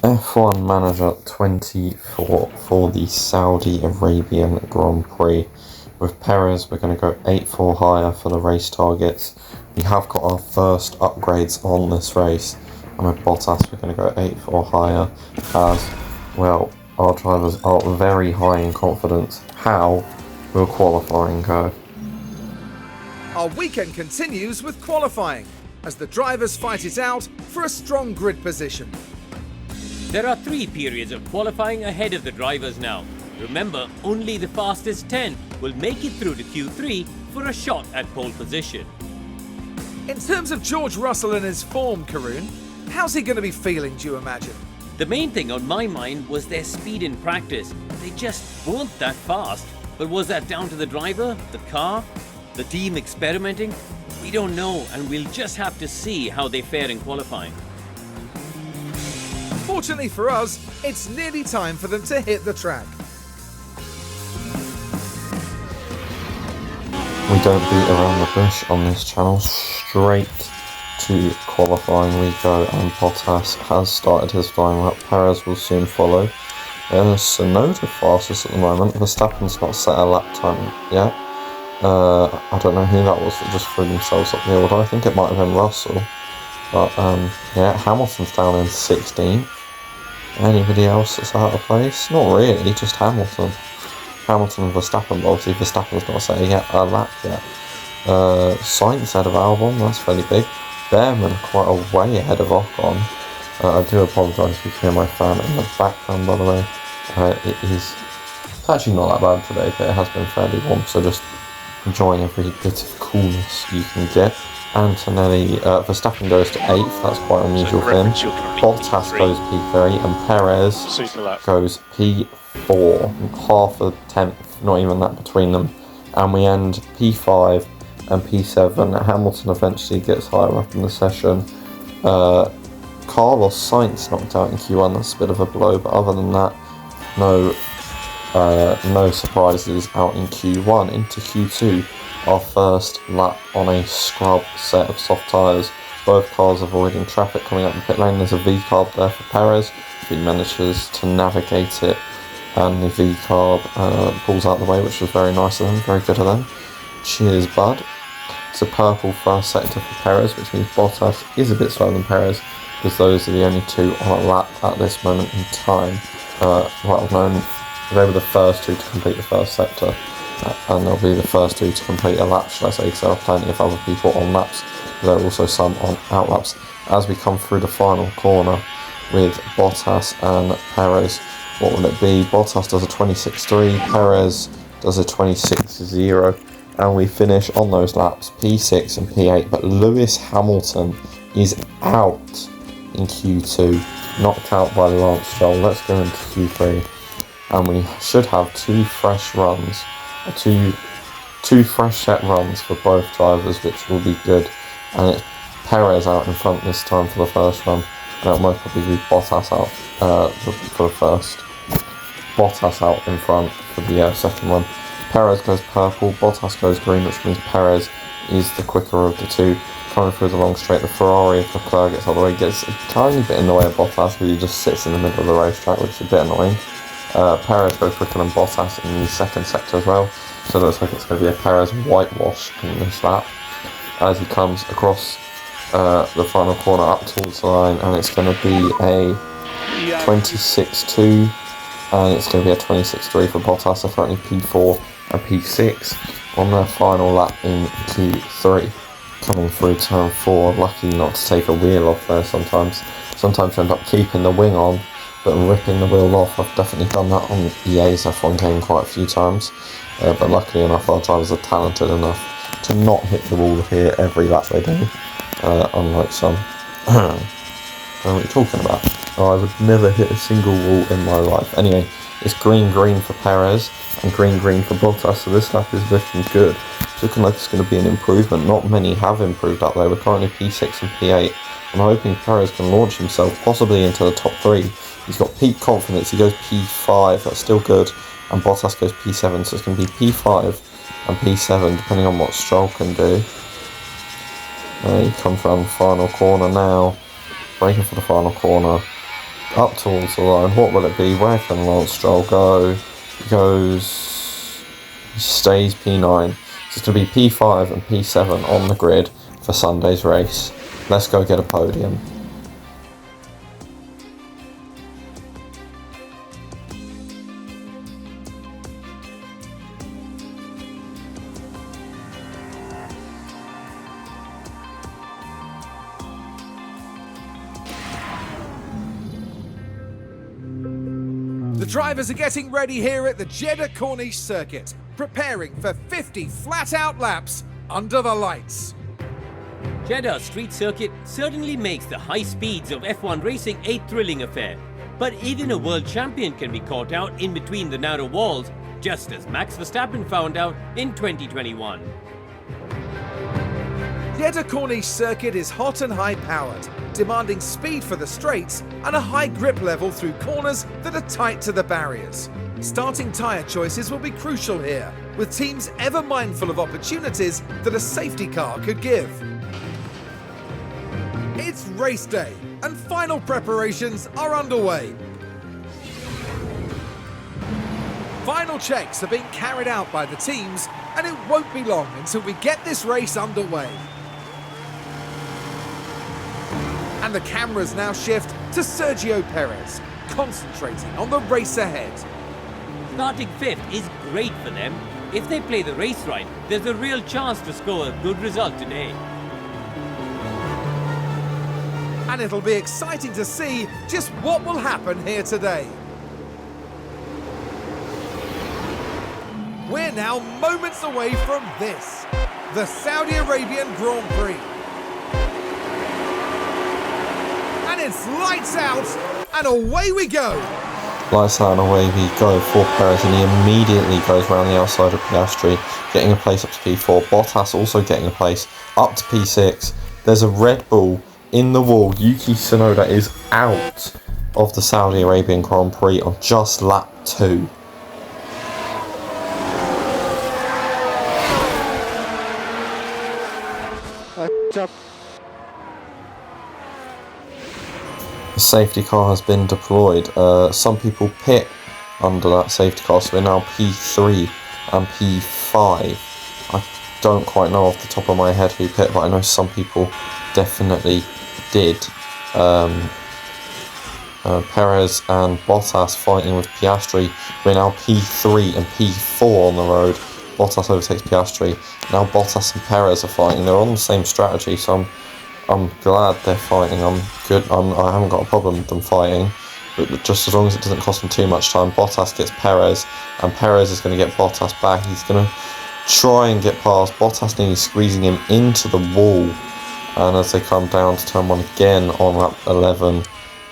F1 Manager 24 for the Saudi Arabian Grand Prix. With Perez, we're going to go 8-4 higher for the race targets. We have got our first upgrades on this race. And with Bottas, we're going to go 8-4 higher, as, well, our drivers are very high in confidence. How will qualifying go? Our weekend continues with qualifying, as the drivers fight it out for a strong grid position. There are 3 periods of qualifying ahead of the drivers now. Remember, only the fastest 10 will make it through to Q3 for a shot at pole position. In terms of George Russell and his form, Karun, how's he going to be feeling, do you imagine? The main thing on my mind was their speed in practice. They just weren't that fast. But was that down to the driver, the car, the team experimenting? We don't know, and we'll just have to see how they fare in qualifying. Fortunately for us, it's nearly time for them to hit the track. We don't beat around the bush on this channel. Straight to qualifying we go, and Bottas has started his flying lap. Perez will soon follow. Sonoda fastest at the moment. Verstappen's not set a lap time yet. I don't know who that was that just threw themselves up the order. I think it might have been Russell. But yeah, Hamilton's down in 16th. Anybody else that's out of place? Not really, just Hamilton. Hamilton and Verstappen, but obviously Verstappen's not set a lap yet. Sainz ahead of Albon, that's fairly big. Behrman quite a way ahead of Ocon. I do apologise if you hear my fan in the background, by the way. It's actually not that bad today, but it has been fairly warm, so just enjoying every bit of coolness you can get. Antonelli, Verstappen goes to 8th, that's quite an unusual thing. Bottas goes P3, and Perez goes P4, half a tenth, not even that between them. And we end P5 and P7. Hamilton eventually gets higher up in the session. Carlos Sainz knocked out in Q1, that's a bit of a blow, but other than that, no surprises out in Q1. Into Q2, our first lap on a scrub set of soft tyres. Both cars avoiding traffic coming up the pit lane. There's a V-carb there for Perez. He manages to navigate it, and the V-carb pulls out the way, which was very nice of them, very good of them. Cheers, bud. It's a purple first sector for Perez, which means Bottas is a bit slower than Perez, because those are the only 2 on a lap at this moment in time. Well known, they were the first 2 to complete the first sector, and they'll be the first 2 to complete a lap, should I say, because there are plenty of other people on laps. There are also some on out laps. As we come through the final corner with Bottas and Perez, what will it be? Bottas does a 26.3, Perez does a 26.0, and we finish on those laps P6 and P8, but Lewis Hamilton is out in Q2, knocked out by Lance Stroll. Let's go into Q3, and we should have 2 fresh runs, two fresh set runs for both drivers, which will be good. And it's Perez out in front this time for the first run, and it'll most probably be Bottas out for the first. Bottas out in front for the second run. Perez goes purple, Bottas goes green, which means Perez is the quicker of the 2. Coming through the long straight, the Ferrari of Leclerc gets all the way, gets a tiny bit in the way of Bottas, because he just sits in the middle of the racetrack, which is a bit annoying. Perez goes quicker than Bottas in the second sector as well, so it looks like it's going to be a Perez whitewash in this lap, as he comes across the final corner up towards the line, and it's going to be a 26.2, and it's going to be a 26.3 for Bottas. They're currently P4 and P6 on their final lap in Q3. Coming through turn 4, lucky not to take a wheel off there sometimes. Sometimes you end up keeping the wing on, but ripping the wheel off. I've definitely done that on EA's F1 game quite a few times, but luckily enough our drivers are talented enough to not hit the wall here every lap they do, unlike some. What are you talking about? Oh, I would never hit a single wall in my life. Anyway, it's green for Perez and green for Bottas, so this lap is looking good. It's looking like it's going to be an improvement. Not many have improved up there. We're currently P6 and P8. I'm hoping Perez can launch himself possibly into the top 3. He's got peak confidence. He goes P5, that's still good, and Bottas goes P7, so it's going to be P5 and P7 depending on what Stroll can do. He comes around the final corner now, braking for the final corner. up towards the line. What will it be? Where can Lance Stroll go? He goes... He stays P9. So it's going to be P5 and P7 on the grid for Sunday's race. Let's go get a podium. The drivers are getting ready here at the Jeddah Corniche circuit, preparing for 50 flat-out laps under the lights. Jeddah street circuit certainly makes the high speeds of F1 racing a thrilling affair. But even a world champion can be caught out in between the narrow walls, just as Max Verstappen found out in 2021. Jeddah Corniche circuit is hot and high-powered, demanding speed for the straights and a high grip level through corners that are tight to the barriers. Starting tyre choices will be crucial here, with teams ever mindful of opportunities that a safety car could give. It's race day, and final preparations are underway. Final checks are being carried out by the teams, and it won't be long until we get this race underway. And the cameras now shift to Sergio Perez, concentrating on the race ahead. Starting 5th is great for them. If they play the race right, there's a real chance to score a good result today. And it'll be exciting to see just what will happen here today. We're now moments away from this, the Saudi Arabian Grand Prix. And it's lights out, and away we go. Lights out and away we go for Perez, and he immediately goes around the outside of Piastri, getting a place up to P4. Bottas also getting a place up to P6. There's a Red Bull in the wall. Yuki Tsunoda is out of the Saudi Arabian Grand Prix on just lap 2. The safety car has been deployed. Some people pit under that safety car, so we're now P3 and P5. I don't quite know off the top of my head who pit, but I know some people definitely did. Perez and Bottas fighting with Piastri. We're now P3 and P4 on the road. Bottas overtakes Piastri. Now Bottas and Perez are fighting. They're on the same strategy, so I'm glad they're fighting. I'm good. I haven't got a problem with them fighting, but just as long as it doesn't cost them too much time. Bottas gets Perez, and Perez is going to get Bottas back. He's going to try and get past Bottas, nearly squeezing him into the wall. And as they come down to turn 1 again on lap 11,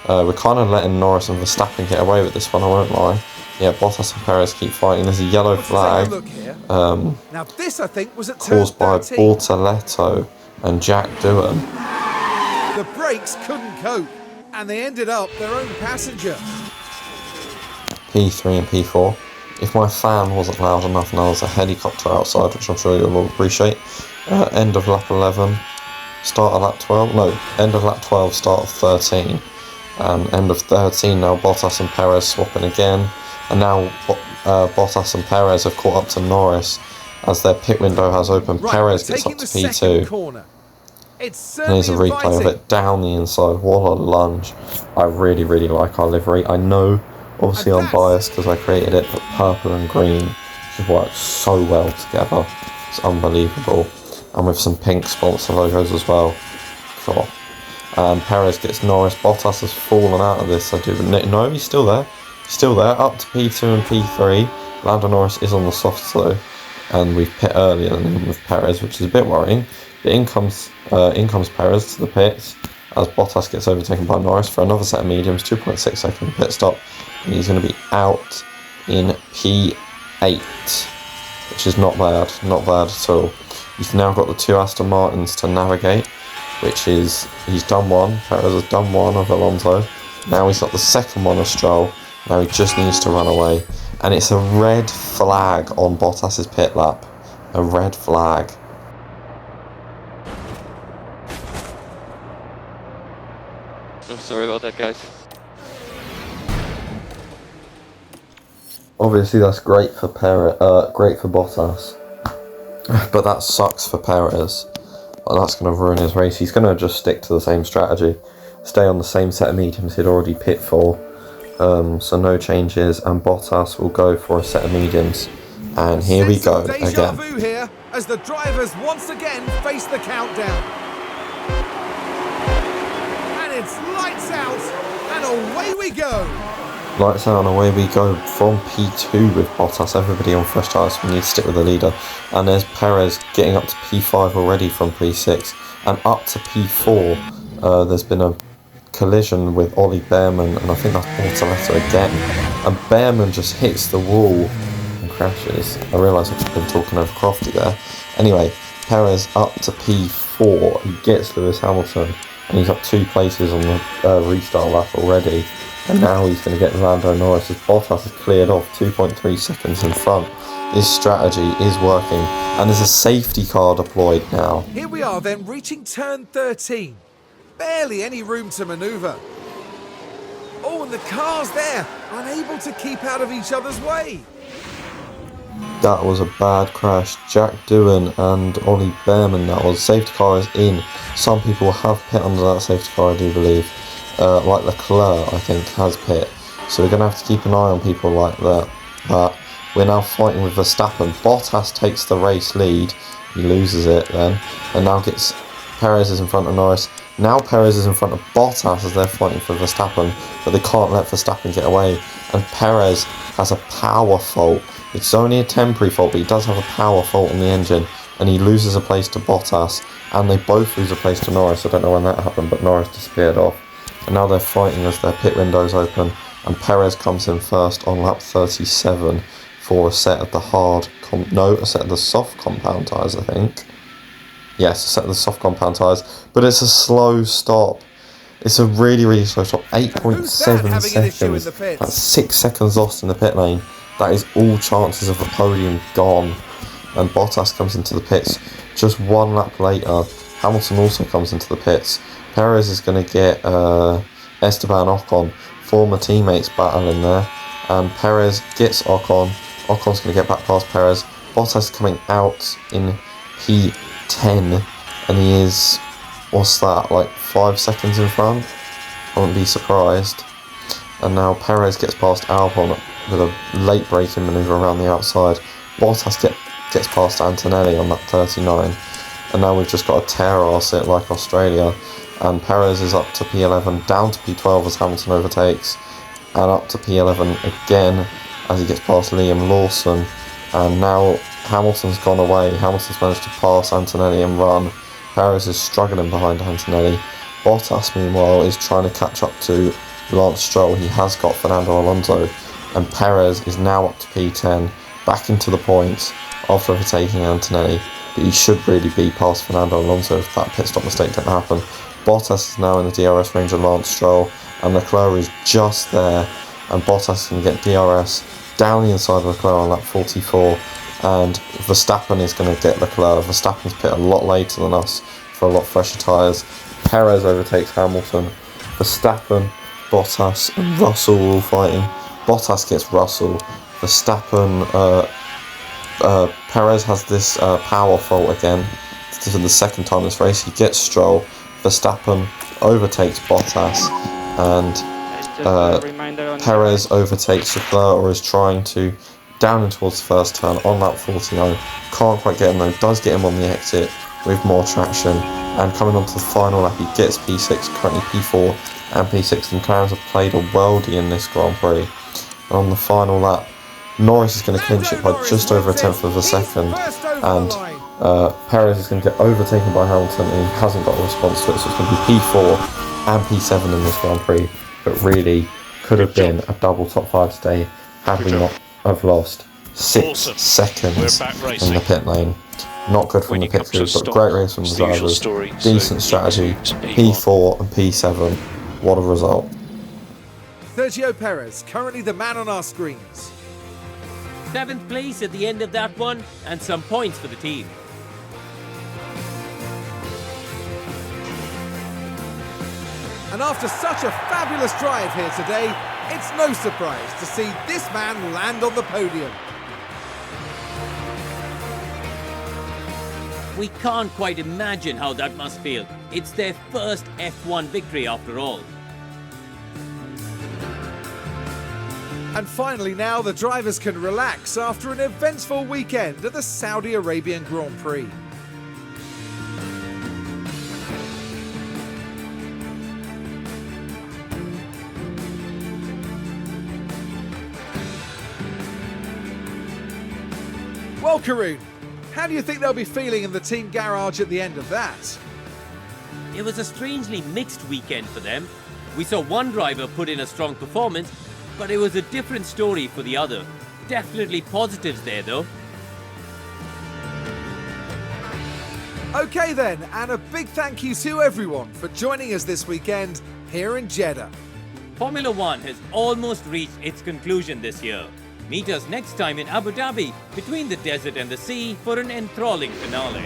we're kind of letting Norris and Verstappen get away with this one, I won't lie. Yeah, Bottas and Perez keep fighting. There's a yellow flag now this, I think, was at caused by turn 13. Bortoletto and Jack Doohan. The brakes couldn't cope, and they ended up their own passenger. P3 and P4. If my fan wasn't loud enough and there was a helicopter outside, which I'm sure you'll all appreciate. End of lap 11, start of lap 12. No, end of lap 12, start of 13. End of 13 now, Bottas and Perez swapping again. And now Bottas and Perez have caught up to Norris as their pit window has opened. Right, Perez gets up to P2. Corner. It's And here's a replay of it down the inside. What a lunge. I really, really like our livery. I know, obviously I'm biased because I created it, but purple and green just work so well together. It's unbelievable. And with some pink sponsor logos as well. Cool. Perez gets Norris. Bottas has fallen out of this. I do, but no, he's still there. He's still there. Up to P2 and P3. Lando Norris is on the softs though, and we've pit earlier than him with Perez, which is a bit worrying. But in comes Perez to the pits as Bottas gets overtaken by Norris for another set of mediums. 2.6 second pit stop, and he's going to be out in P8, which is not bad at all. He's now got the 2 Aston Martins to navigate, which is, he's done one. Perez has done one of Alonso. Now he's got the second one of Stroll. Now he just needs to run away. And it's a red flag on Bottas's pit lap. A red flag. Oh, sorry about that, guys. Obviously, that's great for great for Bottas, but that sucks for Perez. That's going to ruin his race. He's going to just stick to the same strategy, stay on the same set of mediums he'd already pit for, so no changes, and Bottas will go for a set of mediums. And here we go Deja again. vu here as the drivers once again face the countdown. And it's lights out, and away we go. Lights out and away we go from P2 with Bottas. Everybody on fresh tyres, we need to stick with the leader. And there's Perez getting up to P5 already from P6. And up to P4, there's been a collision with Ollie Behrman, and I think that's Bortoleto again. And Behrman just hits the wall and crashes. I realise I've just been talking over Crofty there. Anyway, Perez up to P4. He gets Lewis Hamilton, and he's up 2 places on the restart lap already. And now he's going to get Lando Norris as Bottas is cleared off 2.3 seconds in front. This strategy is working, and there's a safety car deployed now. Here we are then, reaching turn 13. Barely any room to manoeuvre. Oh, and the cars there, unable to keep out of each other's way. That was a bad crash. Jack Doohan and Ollie Behrman, that was. Safety car is in. Some people have pit under that safety car, I do believe. Like Leclerc, I think, has pit. So we're going to have to keep an eye on people like that. But we're now fighting with Verstappen. Bottas takes the race lead. He loses it then. And now gets Perez is in front of Norris. Now Perez is in front of Bottas as they're fighting for Verstappen. But they can't let Verstappen get away. And Perez has a power fault. It's only a temporary fault, but he does have a power fault on the engine. And he loses a place to Bottas. And they both lose a place to Norris. I don't know when that happened, but Norris disappeared off. And now they're fighting as their pit windows open, and Perez comes in first on lap 37 for a set of the a set of the soft compound tyres, I think. Yes, a set of the soft compound tyres, but it's a slow stop. It's a really, really slow stop. 8.7 seconds. That's 6 seconds lost in the pit lane. That is all chances of a podium gone. And Bottas comes into the pits just 1 lap later. Hamilton also comes into the pits. Perez is going to get Esteban Ocon, former teammates battling there, and Perez gets Ocon. Ocon's going to get back past Perez. Bottas coming out in P10, and he is, what's that, like 5 seconds in front? I wouldn't be surprised. And now Perez gets past Albon with a late braking manoeuvre around the outside. Bottas gets past Antonelli on lap 39, and now we've just got to tear arse it like Australia. And Perez is up to P11, down to P12 as Hamilton overtakes, and up to P11 again as he gets past Liam Lawson. And now Hamilton's gone away. Hamilton's managed to pass Antonelli and run. Perez is struggling behind Antonelli. Bottas, meanwhile, is trying to catch up to Lance Stroll. He has got Fernando Alonso, and Perez is now up to P10, back into the points after overtaking Antonelli. But he should really be past Fernando Alonso if that pit stop mistake didn't happen. Bottas is now in the DRS range of Lance Stroll, and Leclerc is just there, and Bottas can get DRS down the inside of Leclerc on lap 44, and Verstappen is going to get Leclerc. Verstappen's pit a lot later than us for a lot fresher tyres. Perez overtakes Hamilton. Verstappen, Bottas and Russell are all fighting. Bottas gets Russell. Verstappen, Perez has this power fault again. For the second time this race, he gets Stroll. Verstappen overtakes Bottas, and Perez overtakes Leclerc, or is trying to, down in towards the first turn on lap 49. Can't quite get him though, does get him on the exit with more traction, and coming on to the final lap he gets P6, currently P4 and P6, and McLarens have played a worldie in this Grand Prix. And on the final lap, Norris is going to clinch it by just over a tenth of a second, and Perez is going to get overtaken by Hamilton, and he hasn't got a response to it, so it's going to be P4 and P7 in this Grand Prix, but really could have been a double top 5 today had we not have lost 6 seconds in the pit lane. Not good from the pit crew, but great race from the drivers, decent strategy, P4 and P7, what a result. Sergio Perez, currently the man on our screens. 7th place at the end of that one, and some points for the team. And after such a fabulous drive here today, It's no surprise to see this man land on the podium. We can't quite imagine how that must feel. It's their first F1 victory after all. And finally now the drivers can relax after an eventful weekend at the Saudi Arabian Grand Prix. Well, Karun, how do you think they'll be feeling in the team garage at the end of that? It was a strangely mixed weekend for them. We saw one driver put in a strong performance, but it was a different story for the other. Definitely positives there though. Okay then, and a big thank you to everyone for joining us this weekend here in Jeddah. Formula One has almost reached its conclusion this year. Meet us next time in Abu Dhabi, between the desert and the sea, for an enthralling finale.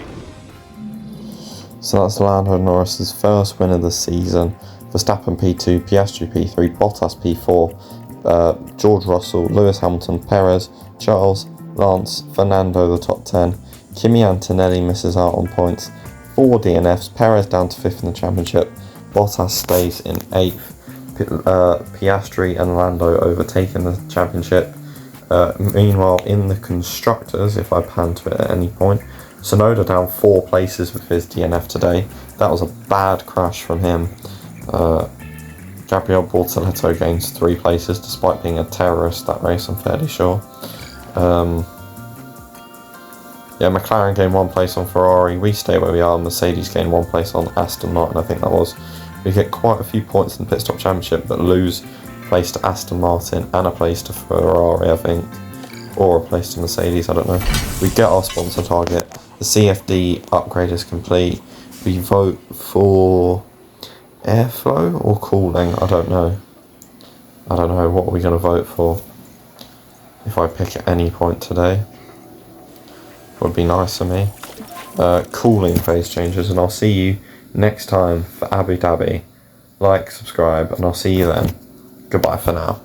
So that's Lando Norris's first win of the season. Verstappen P2, Piastri P3, Bottas P4, George Russell, Lewis Hamilton, Perez, Charles, Lance, Fernando the top 10. Kimi Antonelli misses out on points. 4 DNFs, Perez down to 5th in the championship. Bottas stays in 8th. Piastri and Lando overtaking the championship. Meanwhile, in the constructors, if I pan to it at any point, Tsunoda down 4 places with his DNF today. That was a bad crash from him. Gabriel Bortoleto gains 3 places despite being a terrorist that race, I'm fairly sure. Yeah, McLaren gained 1 place on Ferrari. We stay where we are. Mercedes gained 1 place on Aston Martin, I think that was. We get quite a few points in the pit stop championship, but lose a place to Aston Martin and a place to Ferrari, I think. Or a place to Mercedes, I don't know. We get our sponsor target. The CFD upgrade is complete. We vote for airflow or cooling, I don't know. I don't know, what are we going to vote for? If I pick at any point today. Would be nice for me. Cooling phase changes, and I'll see you next time for Abu Dhabi. Like, subscribe, and I'll see you then. Goodbye for now.